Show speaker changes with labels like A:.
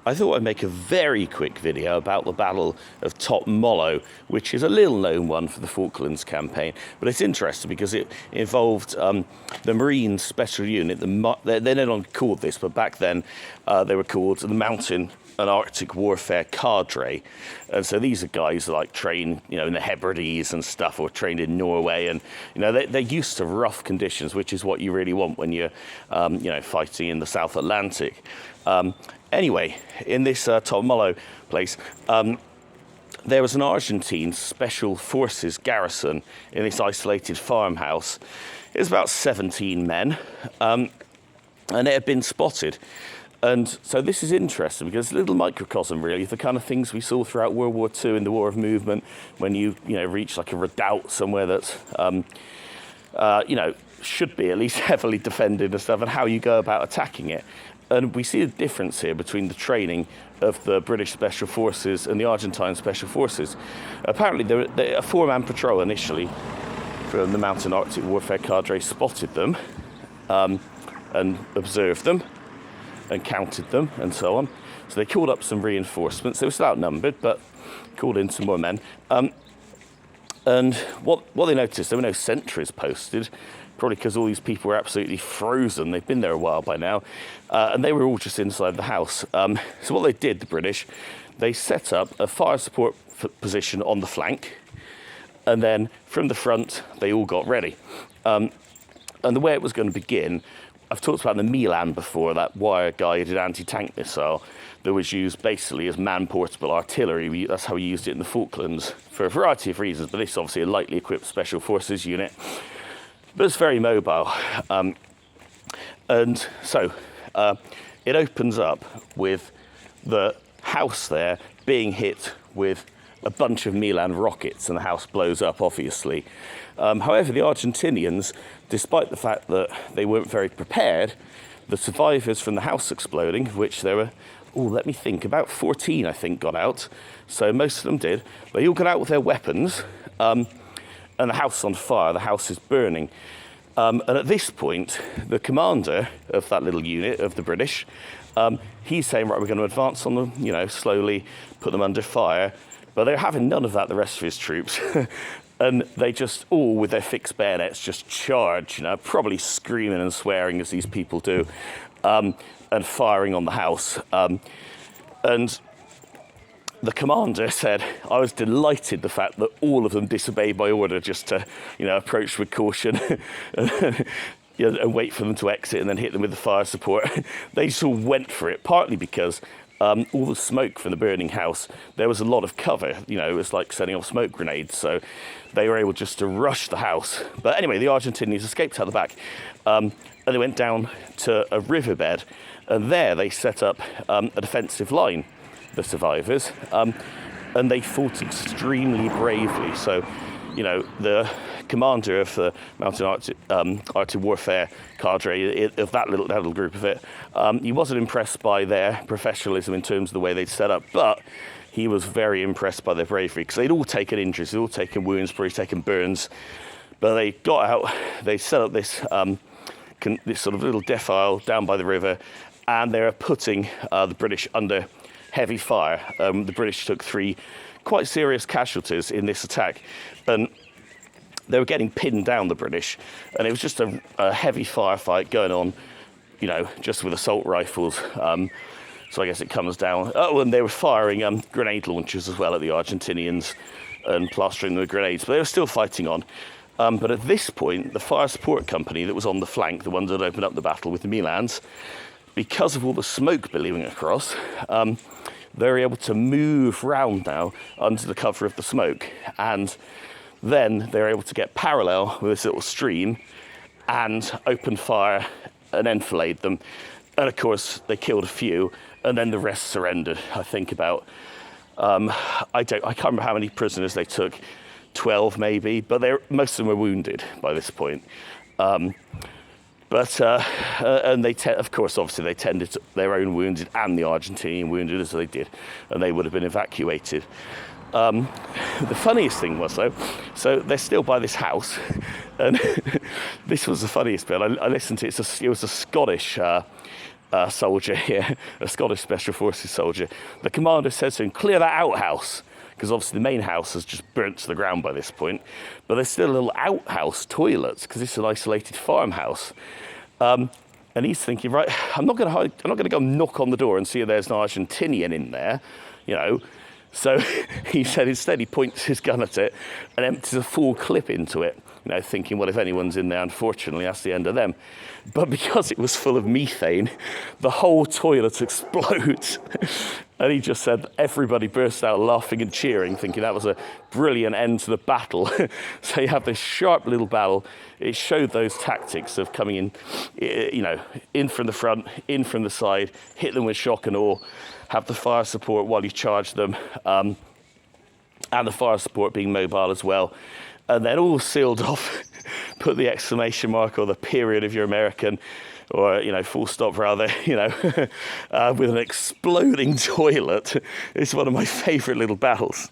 A: I thought I'd make a very quick video about the Battle of Top Mollo, which is a little known one for the Falklands campaign, but it's interesting because it involved the Marine Special Unit. They're no longer called this, but back then they were called the Mountain and Arctic Warfare Cadre. And so these are guys that like train, in the Hebrides and stuff, or trained in Norway, and they're used to rough conditions, which is what you really want when you're fighting in the South Atlantic. Anyway, in this Top Mollo place, there was an Argentine Special Forces garrison in this isolated farmhouse. It was about 17 men, and it had been spotted. And so this is interesting because it's a little microcosm, really, of the kind of things we saw throughout World War II in the War of Movement, when you reach like a redoubt somewhere that's, should be at least heavily defended and stuff, and how you go about attacking it. And we see a difference here between the training of the British Special Forces and the Argentine Special Forces. Apparently, a four-man patrol initially from the Mountain Arctic Warfare Cadre spotted them and observed them and counted them and so on. So they called up some reinforcements. They were still outnumbered, but called in some more men. And what they noticed, there were no sentries posted, probably because all these people were absolutely frozen. They've been there a while by now, and they were all just inside the house. So what they did, the British, they set up a fire support position on the flank, and then from the front, they all got ready. And the way it was going to begin, I've talked about the Milan before, that wire-guided anti-tank missile that was used basically as man-portable artillery. That's how we used it in the Falklands for a variety of reasons, but this is obviously a lightly equipped Special Forces unit. But it's very mobile. And so it opens up with the house there being hit with a bunch of Milan rockets, and the house blows up, obviously. However, the Argentinians, despite the fact that they weren't very prepared, the survivors from the house exploding, which there were, let me think, about 14, I think, got out. So most of them did. They all got out with their weapons, and the house on fire, the house is burning. And at this point, the commander of that little unit of the British, he's saying, right, we're going to advance on them, slowly put them under fire. But they're having none of that, the rest of his troops. And they just all, with their fixed bayonets, just charge, probably screaming and swearing as these people do, and firing on the house. And the commander said, I was delighted the fact that all of them disobeyed my order just to, approach with caution and wait for them to exit and then hit them with the fire support. They just all went for it, partly because all the smoke from the burning house, there was a lot of cover. It was like setting off smoke grenades, so they were able just to rush the house. But anyway, the Argentinians escaped out the back, and they went down to a riverbed, and there they set up a defensive line, the survivors, and they fought extremely bravely. So, the commander of the Mountain Arctic Warfare Cadre, of that little group of it, he wasn't impressed by their professionalism in terms of the way they'd set up, but he was very impressed by their bravery, because they'd all taken injuries, they'd all taken wounds, probably taken burns, but they got out, they set up this sort of little defile down by the river, and they were putting the British under heavy fire. The British took 3 quite serious casualties in this attack, and they were getting pinned down, the British, and it was just a heavy firefight going on, just with assault rifles. So I guess it comes down. Oh, and they were firing grenade launchers as well at the Argentinians and plastering them with grenades, but they were still fighting on. But at this point, the fire support company that was on the flank, the ones that opened up the battle with the Milans, because of all the smoke billowing across, they're able to move round now under the cover of the smoke, and then they're able to get parallel with this little stream and open fire and enfilade them. And of course, they killed a few, and then the rest surrendered. I think about, I can't remember how many prisoners they took, 12 maybe, but most of them were wounded by this point. And of course, obviously, they tended to their own wounded and the Argentinian wounded, as they did, and they would have been evacuated. The funniest thing was, though, so they're still by this house, and this was the funniest bit. I listened to it. It was a Scottish soldier here, a Scottish Special Forces soldier, the commander says to him, clear that outhouse, because obviously the main house has just burnt to the ground by this point, but there's still a little outhouse toilet, because it's an isolated farmhouse. And he's thinking, right, I'm not going to go knock on the door and see if there's an Argentinian in there, you know. So he said instead he points his gun at it and empties a full clip into it, you know, thinking, well, if anyone's in there, unfortunately, that's the end of them. But because it was full of methane, the whole toilet explodes. And he just said everybody burst out laughing and cheering, thinking that was a brilliant end to the battle. So you have this sharp little battle. It showed those tactics of coming in, you know, in from the front, in from the side, hit them with shock and awe, have the fire support while you charge them, and the fire support being mobile as well. And then all sealed off, put the exclamation mark or the period if you're American, or, you know, full stop rather, you know, with an exploding toilet. It's one of my favourite little battles.